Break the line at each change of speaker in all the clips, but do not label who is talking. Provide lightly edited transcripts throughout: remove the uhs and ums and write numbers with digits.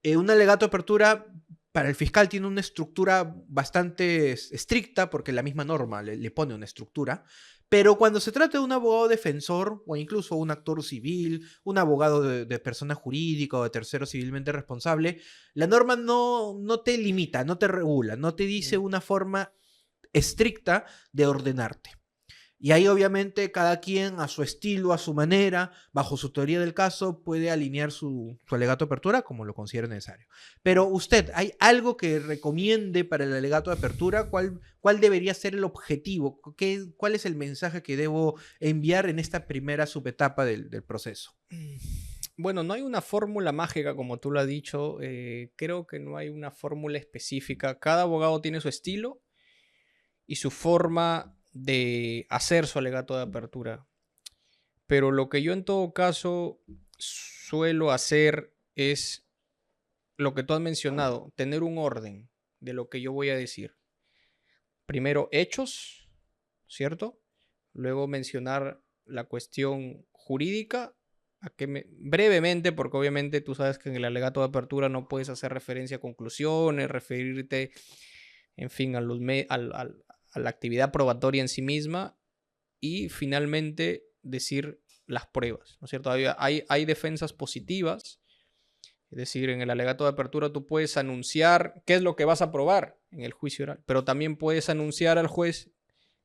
Un alegato de apertura para el fiscal tiene una estructura bastante estricta porque la misma norma le pone una estructura, pero cuando se trata de un abogado defensor o incluso un actor civil, un abogado de persona jurídica o de tercero civilmente responsable, la norma no te limita, no te regula, no te dice
Mm.
una forma estricta de ordenarte. Y ahí obviamente cada quien a su estilo, a su manera, bajo su teoría del caso, puede alinear su alegato de apertura como lo considere necesario. Pero usted, ¿hay algo que recomiende para el alegato de apertura? ¿Cuál debería ser el objetivo? ¿Cuál es el mensaje que debo enviar en esta primera subetapa del proceso?
Bueno, no hay una fórmula mágica como tú lo has dicho. Creo que no hay una fórmula específica. Cada abogado tiene su estilo y su forma de hacer su alegato de apertura. Pero lo que yo en todo caso suelo hacer es lo que tú has mencionado, tener un orden de lo que yo voy a decir. Primero hechos, ¿cierto? Luego mencionar la cuestión jurídica, brevemente, porque obviamente tú sabes que en el alegato de apertura no puedes hacer referencia a conclusiones, referirte, en fin, a la actividad probatoria en sí misma y finalmente decir las pruebas, ¿no es cierto? Hay defensas positivas, es decir, en el alegato de apertura tú puedes anunciar qué es lo que vas a probar en el juicio oral, pero también puedes anunciar al juez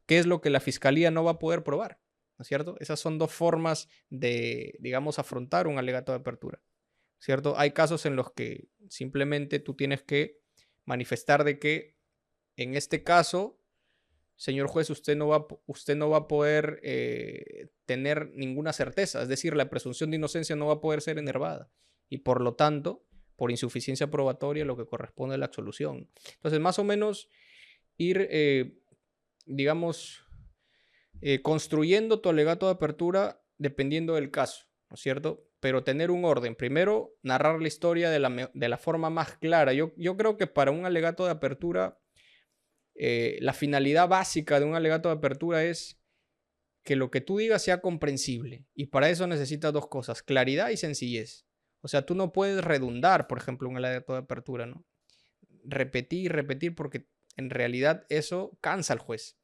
qué es lo que la fiscalía no va a poder probar, ¿no es cierto? Esas son dos formas de, digamos, afrontar un alegato de apertura, ¿cierto? Hay casos en los que simplemente tú tienes que manifestar de que en este caso, señor juez, usted no va a poder tener ninguna certeza, es decir, la presunción de inocencia no va a poder ser enervada y por lo tanto, por insuficiencia probatoria, lo que corresponde a la absolución. Entonces, más o menos ir, digamos, construyendo tu alegato de apertura dependiendo del caso, ¿no es cierto? Pero tener un orden. Primero, narrar la historia de la forma más clara. Yo creo que para un alegato de apertura, la finalidad básica de un alegato de apertura es que lo que tú digas sea comprensible. Y para eso necesitas dos cosas, claridad y sencillez. O sea, tú no puedes redundar, por ejemplo, un alegato de apertura, ¿no? Repetir, repetir, porque en realidad eso cansa al juez.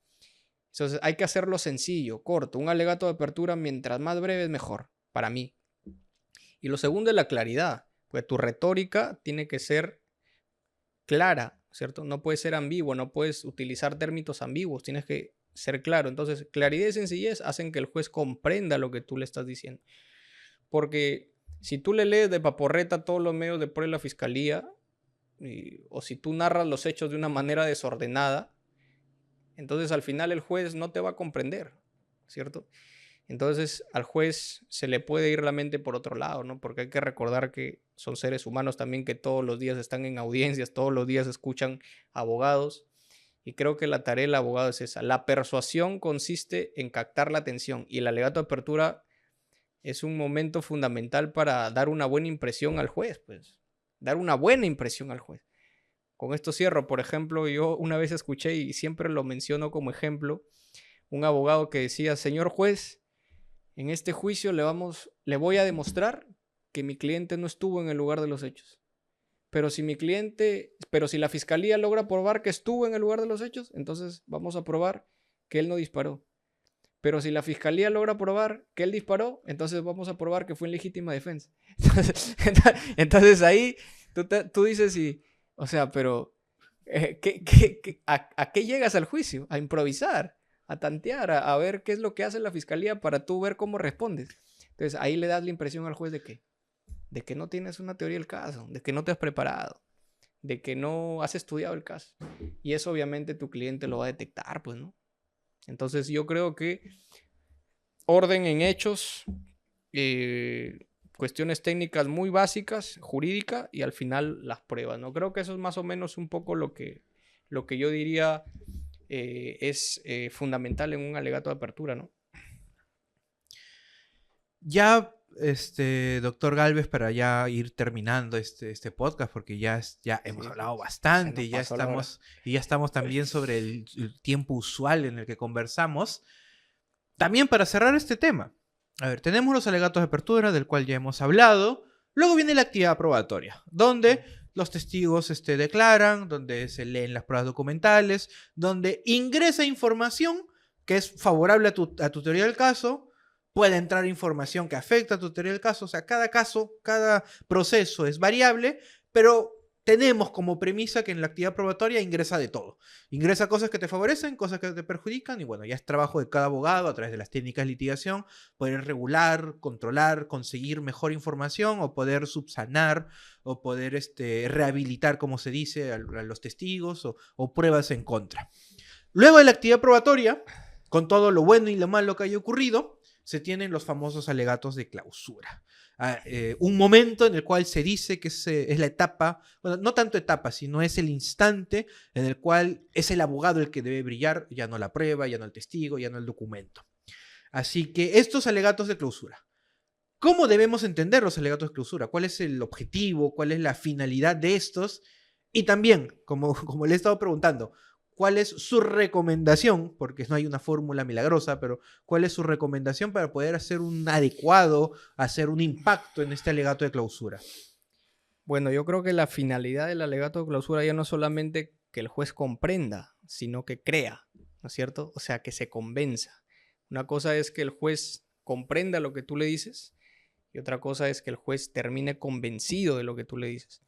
Entonces hay que hacerlo sencillo, corto. Un alegato de apertura, mientras más breve es mejor, para mí. Y lo segundo es la claridad, pues tu retórica tiene que ser clara, ¿cierto? No puede ser ambiguo, no puedes utilizar términos ambiguos, tienes que ser claro. Entonces, claridad y sencillez hacen que el juez comprenda lo que tú le estás diciendo. Porque si tú le lees de paporreta todos los medios de prueba de la fiscalía, o si tú narras los hechos de una manera desordenada, entonces al final el juez no te va a comprender, ¿cierto? Entonces al juez se le puede ir la mente por otro lado, ¿no? Porque hay que recordar que son seres humanos también que todos los días están en audiencias, todos los días escuchan abogados. Y creo que la tarea del abogado es esa. La persuasión consiste en captar la atención y el alegato de apertura es un momento fundamental para dar una buena impresión al juez, pues. Dar una buena impresión al juez. Con esto cierro. Por ejemplo, yo una vez escuché y siempre lo menciono como ejemplo, un abogado que decía, señor juez, en este juicio le voy a demostrar que mi cliente no estuvo en el lugar de los hechos. Pero si la fiscalía logra probar que estuvo en el lugar de los hechos, entonces vamos a probar que él no disparó. Pero si la fiscalía logra probar que él disparó, entonces vamos a probar que fue en legítima defensa. Entonces ahí tú dices, o sea, pero ¿a qué llegas al juicio? A improvisar, a tantear, a ver qué es lo que hace la fiscalía para tú ver cómo respondes. Entonces ahí le das la impresión al juez de que no tienes una teoría del caso, de que no te has preparado, de que no has estudiado el caso. Y eso obviamente tu cliente lo va a detectar, pues, ¿no? Entonces yo creo que orden en hechos, cuestiones técnicas muy básicas, jurídica y al final las pruebas, ¿no? Creo que eso es más o menos un poco lo que yo diría es fundamental en un alegato de apertura, ¿no?
Ya, doctor Galvez, para ya ir terminando este podcast, porque ya hemos
Sí,
hablado
se
bastante
nos pasó la hora.
y ya estamos también sobre el tiempo usual en el que conversamos. También para cerrar este tema, a ver, tenemos los alegatos de apertura, del cual ya hemos hablado, Luego viene la actividad probatoria, donde los testigos declaran, donde se leen las pruebas documentales, donde ingresa información que es favorable a tu teoría del caso, puede entrar información que afecta a tu teoría del caso, o sea, cada caso, cada proceso es variable, pero tenemos como premisa que en la actividad probatoria ingresa de todo. Ingresa cosas que te favorecen, cosas que te perjudican, y bueno, ya es trabajo de cada abogado a través de las técnicas de litigación poder regular, controlar, conseguir mejor información o poder subsanar o poder rehabilitar, como se dice, a los testigos o pruebas en contra. Luego de la actividad probatoria, con todo lo bueno y lo malo que haya ocurrido, se tienen los famosos alegatos de clausura. Un momento en el cual se dice que es la etapa, bueno, no tanto etapa, sino es el instante en el cual es el abogado el que debe brillar, ya no la prueba, ya no el testigo, ya no el documento. Así que estos alegatos de clausura. ¿Cómo debemos entender los alegatos de clausura? ¿Cuál es el objetivo? ¿Cuál es la finalidad de estos? Y también, como le he estado preguntando, ¿cuál es su recomendación? Porque no hay una fórmula milagrosa, pero ¿cuál es su recomendación para poder hacer un adecuado, hacer un impacto en este alegato de clausura?
Bueno, yo creo que la finalidad del alegato de clausura ya no es solamente que el juez comprenda, sino que crea, ¿no es cierto? O sea, que se convenza. Una cosa es que el juez comprenda lo que tú le dices y otra cosa es que el juez termine convencido de lo que tú le dices.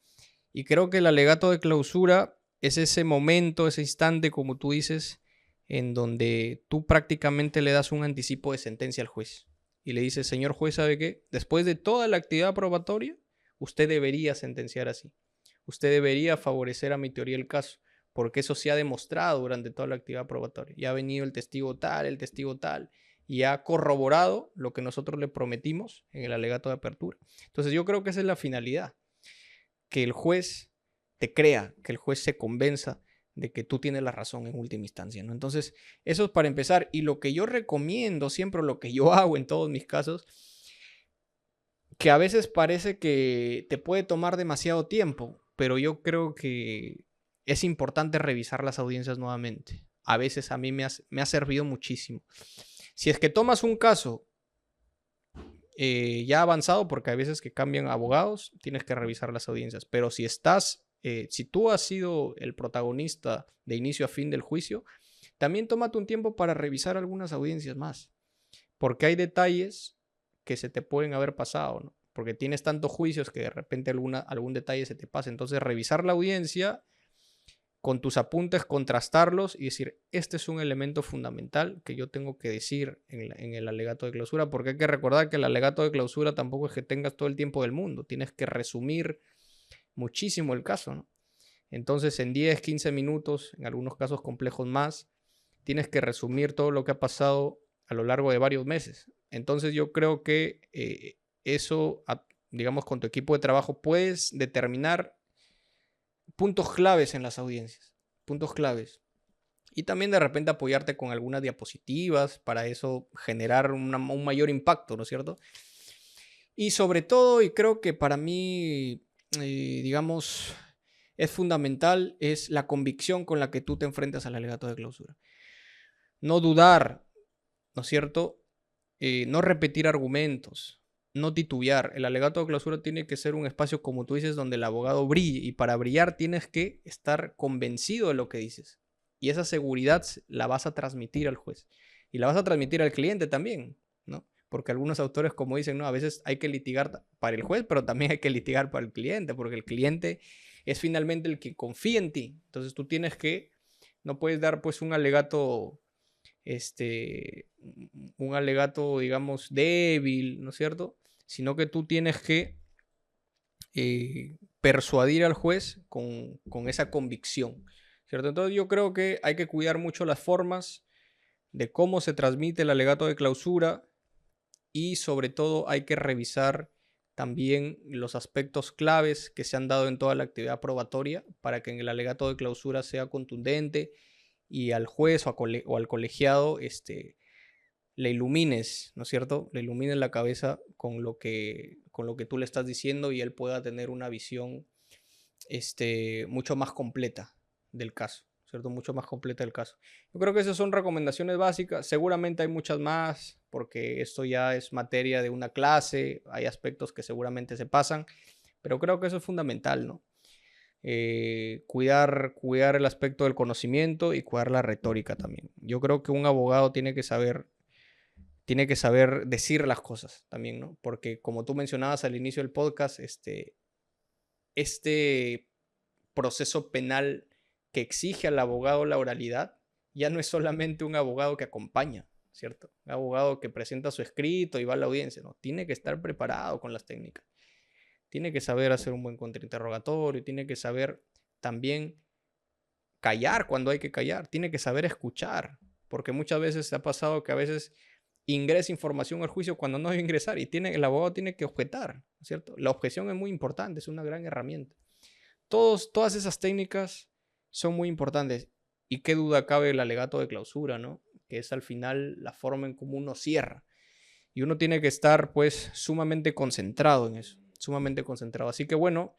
Y creo que el alegato de clausura es ese momento, ese instante, como tú dices, en donde tú prácticamente le das un anticipo de sentencia al juez. Y le dices, señor juez, ¿sabe qué? Después de toda la actividad probatoria, usted debería sentenciar así. Usted debería favorecer a mi teoría del caso, porque eso se ha demostrado durante toda la actividad probatoria. Ya ha venido el testigo tal, y ha corroborado lo que nosotros le prometimos en el alegato de apertura. Entonces yo creo que esa es la finalidad, que el juez te crea, que el juez se convenza de que tú tienes la razón en última instancia, ¿no? Entonces, eso es para empezar. Y lo que yo recomiendo, siempre lo que yo hago en todos mis casos, que a veces parece que te puede tomar demasiado tiempo, pero yo creo que es importante revisar las audiencias nuevamente. A veces a mí me ha servido muchísimo. Si es que tomas un caso ya avanzado, porque hay veces que cambian abogados, tienes que revisar las audiencias. Pero si tú has sido el protagonista de inicio a fin del juicio, también tómate un tiempo para revisar algunas audiencias más, porque hay detalles que se te pueden haber pasado, ¿no? Porque tienes tantos juicios que de repente algún detalle se te pasa. Entonces, revisar la audiencia con tus apuntes, contrastarlos y decir, este es un elemento fundamental que yo tengo que decir en el alegato de clausura, porque hay que recordar que el alegato de clausura tampoco es que tengas todo el tiempo del mundo, tienes que resumir muchísimo el caso, ¿no? Entonces, en 10, 15 minutos, en algunos casos complejos más, tienes que resumir todo lo que ha pasado a lo largo de varios meses. Entonces, yo creo que eso, digamos, con tu equipo de trabajo puedes determinar puntos claves en las audiencias, puntos claves. Y también de repente apoyarte con algunas diapositivas para eso generar un mayor impacto, ¿no es cierto? Y sobre todo, y creo que para mí, digamos, es fundamental, es la convicción con la que tú te enfrentas al alegato de clausura. No dudar, ¿no es cierto? No repetir argumentos, no titubear. El alegato de clausura tiene que ser un espacio, como tú dices, donde el abogado brille. Y para brillar tienes que estar convencido de lo que dices. Y esa seguridad la vas a transmitir al juez. Y la vas a transmitir al cliente también, ¿no? Porque algunos autores, como dicen, no, a veces hay que litigar para el juez, pero también hay que litigar para el cliente, porque el cliente es finalmente el que confía en ti. Entonces tú no puedes dar pues un alegato un alegato, digamos, débil, ¿no es cierto? Sino que tú tienes que persuadir al juez con esa convicción, ¿cierto? Entonces yo creo que hay que cuidar mucho las formas de cómo se transmite el alegato de clausura y sobre todo hay que revisar también los aspectos claves que se han dado en toda la actividad probatoria para que en el alegato de clausura sea contundente y al juez o al colegiado le ilumines, ¿no es cierto? Le ilumines la cabeza con lo que tú le estás diciendo y él pueda tener una visión mucho más completa del caso. ¿cierto? Mucho más completa el caso. Yo creo que esas son recomendaciones básicas. Seguramente hay muchas más, porque esto ya es materia de una clase, hay aspectos que seguramente se pasan, pero creo que eso es fundamental, ¿no? Cuidar el aspecto del conocimiento y cuidar la retórica también. Yo creo que un abogado tiene que saber decir las cosas también, ¿no? Porque como tú mencionabas al inicio del podcast, este proceso penal que exige al abogado la oralidad ya no es solamente un abogado que acompaña, ¿cierto? Un abogado que presenta su escrito y va a la audiencia, ¿no? Tiene que estar preparado con las técnicas. Tiene que saber hacer un buen contrainterrogatorio, tiene que saber también callar cuando hay que callar, tiene que saber escuchar, porque muchas veces se ha pasado que a veces ingresa información al juicio cuando no debe ingresar y el abogado tiene que objetar, ¿cierto? La objeción es muy importante, es una gran herramienta. Todas esas técnicas son muy importantes y qué duda cabe el alegato de clausura, ¿no? Que es al final la forma en cómo uno cierra y uno tiene que estar pues sumamente concentrado en eso, sumamente concentrado. Así que bueno,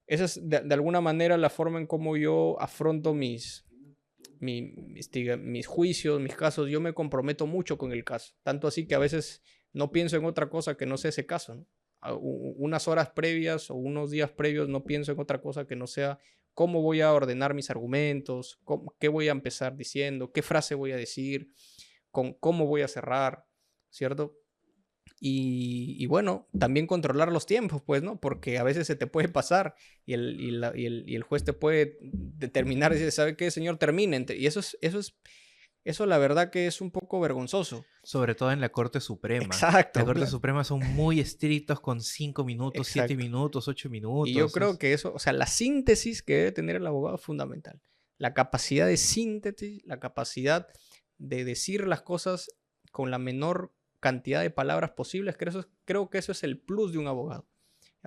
esa es de alguna manera la forma en cómo yo afronto mis juicios, mis casos. Yo me comprometo mucho con el caso, tanto así que a veces no pienso en otra cosa que no sea ese caso, ¿no? Unas horas previas o unos días previos no pienso en otra cosa que no sea cómo voy a ordenar mis argumentos, qué voy a empezar diciendo, qué frase voy a decir, cómo voy a cerrar, ¿cierto? Y bueno, también controlar los tiempos, pues, ¿no? Porque a veces se te puede pasar y el juez te puede determinar y decir, ¿sabe qué, señor? Termine. Y eso la verdad que es un poco vergonzoso.
Sobre todo en la Corte Suprema.
Exacto.
La Corte Suprema son muy estrictos con 5 minutos, 7 minutos, 8 minutos.
Y yo creo que eso, o sea, la síntesis que debe tener el abogado es fundamental. La capacidad de síntesis, la capacidad de decir las cosas con la menor cantidad de palabras posibles, creo que eso es el plus de un abogado.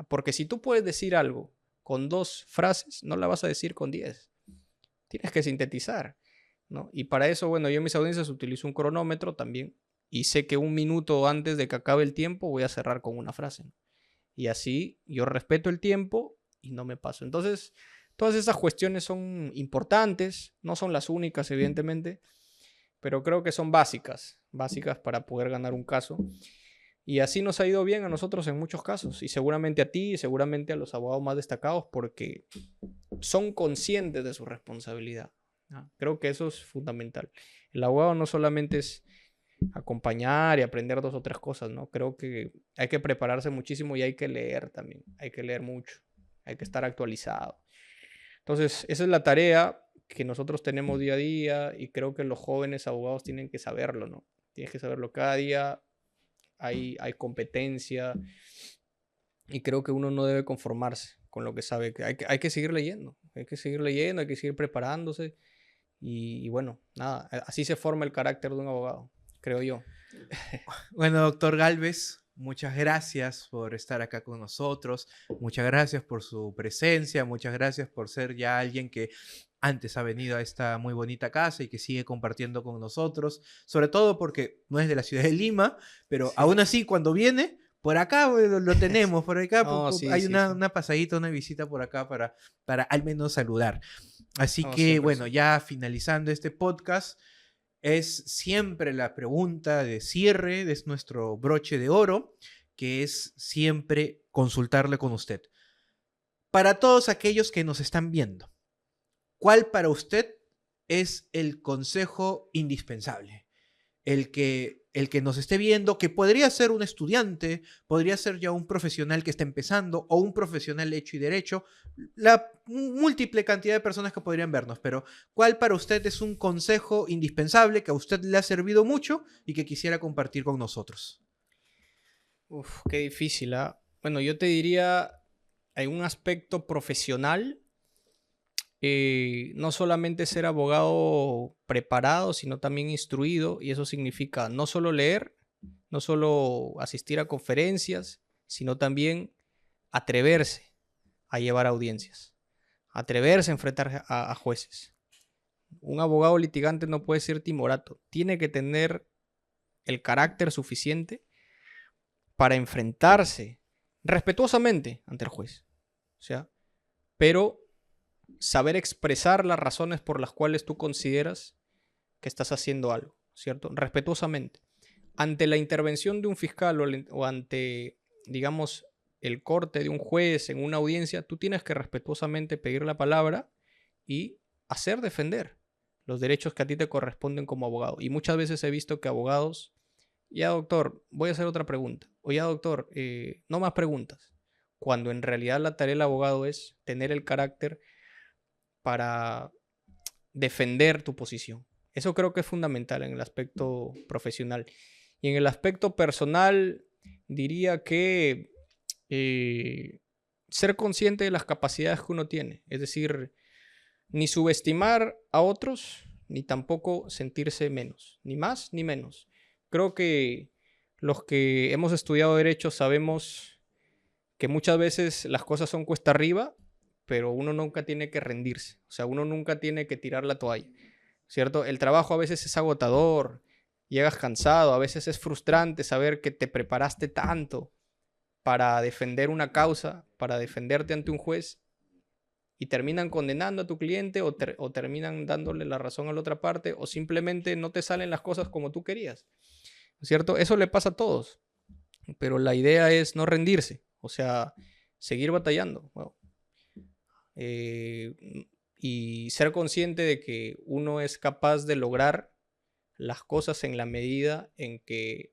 Porque si tú puedes decir algo con 2 frases, no la vas a decir con 10. Tienes que sintetizar, ¿no? Y para eso, bueno, yo en mis audiencias utilizo un cronómetro también y sé que 1 minuto antes de que acabe el tiempo voy a cerrar con una frase, ¿no? Y así yo respeto el tiempo y no me paso. Entonces, todas esas cuestiones son importantes, no son las únicas, evidentemente, pero creo que son básicas para poder ganar un caso. Y así nos ha ido bien a nosotros en muchos casos, y seguramente a ti, y seguramente a los abogados más destacados, porque son conscientes de su responsabilidad. Creo que eso es fundamental. El abogado no solamente es acompañar y aprender 2 o 3 cosas, ¿no? Creo que hay que prepararse muchísimo y hay que leer también, hay que leer mucho, hay que estar actualizado. Entonces, esa es la tarea que nosotros tenemos día a día y creo que los jóvenes abogados tienen que saberlo, ¿no? Tienes que saberlo cada día, hay competencia y creo que uno no debe conformarse con lo que sabe, hay que seguir leyendo, hay que seguir preparándose y bueno, nada, así se forma el carácter de un abogado, creo yo.
Bueno, doctor Gálvez, muchas gracias por estar acá con nosotros, muchas gracias por su presencia, muchas gracias por ser ya alguien que antes ha venido a esta muy bonita casa y que sigue compartiendo con nosotros, sobre todo porque no es de la ciudad de Lima, pero sí, aún así cuando viene, por acá lo tenemos, por acá hay una pasadita, una visita por acá para al menos saludar. Así que bueno, ya finalizando este podcast, es siempre la pregunta de cierre, es nuestro broche de oro, que es siempre consultarle con usted. Para todos aquellos que nos están viendo, ¿cuál para usted es el consejo indispensable? El que nos esté viendo, que podría ser un estudiante, podría ser ya un profesional que está empezando o un profesional hecho y derecho, la múltiple cantidad de personas que podrían vernos, pero ¿cuál para usted es un consejo indispensable que a usted le ha servido mucho y que quisiera compartir con nosotros?
Uf, qué difícil, ¿ah? Bueno, yo te diría, en un aspecto profesional, no solamente ser abogado preparado, sino también instruido, y eso significa no solo leer, no solo asistir a conferencias, sino también atreverse a llevar audiencias, atreverse a enfrentar a jueces. Un abogado litigante no puede ser timorato, tiene que tener el carácter suficiente para enfrentarse respetuosamente ante el juez, o sea, pero saber expresar las razones por las cuales tú consideras que estás haciendo algo, ¿cierto? Respetuosamente. Ante la intervención de un fiscal o ante, digamos, el corte de un juez en una audiencia, tú tienes que respetuosamente pedir la palabra y hacer defender los derechos que a ti te corresponden como abogado. Y muchas veces he visto que abogados, ya doctor, voy a hacer otra pregunta, o ya doctor, no más preguntas, cuando en realidad la tarea del abogado es tener el carácter para defender tu posición. Eso creo que es fundamental en el aspecto profesional. Y en el aspecto personal, diría que ser consciente de las capacidades que uno tiene. Es decir, ni subestimar a otros, ni tampoco sentirse menos. Ni más ni menos. Creo que los que hemos estudiado Derecho sabemos que muchas veces las cosas son cuesta arriba, pero uno nunca tiene que rendirse. O sea, uno nunca tiene que tirar la toalla, ¿cierto? El trabajo a veces es agotador, llegas cansado, a veces es frustrante saber que te preparaste tanto para defender una causa, para defenderte ante un juez, y terminan condenando a tu cliente o terminan dándole la razón a la otra parte, o simplemente no te salen las cosas como tú querías, ¿cierto? Eso le pasa a todos, pero la idea es no rendirse, o sea, seguir batallando. Bueno, y ser consciente de que uno es capaz de lograr las cosas en la medida en que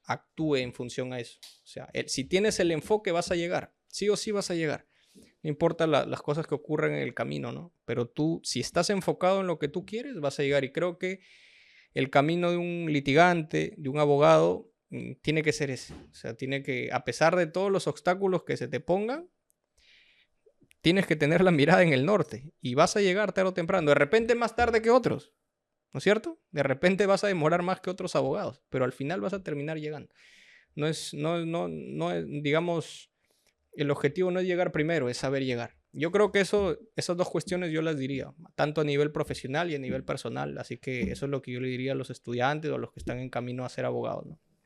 actúe en función a eso. O sea, si tienes el enfoque vas a llegar, sí o sí vas a llegar. No importa las cosas que ocurren en el camino, ¿no? Pero tú, si estás enfocado en lo que tú quieres, vas a llegar. Y creo que el camino de un litigante, de un abogado, tiene que ser ese. O sea, tiene que, a pesar de todos los obstáculos que se te pongan, tienes que tener la mirada en el norte y vas a llegar tarde o temprano. De repente más tarde que otros, ¿no es cierto? De repente vas a demorar más que otros abogados, pero al final vas a terminar llegando. No es, digamos, el objetivo no es llegar primero, es saber llegar. Yo creo que esas dos cuestiones yo las diría, tanto a nivel profesional y a nivel personal. Así que eso es lo que yo le diría a los estudiantes o a los que están en camino a ser abogados, ¿no?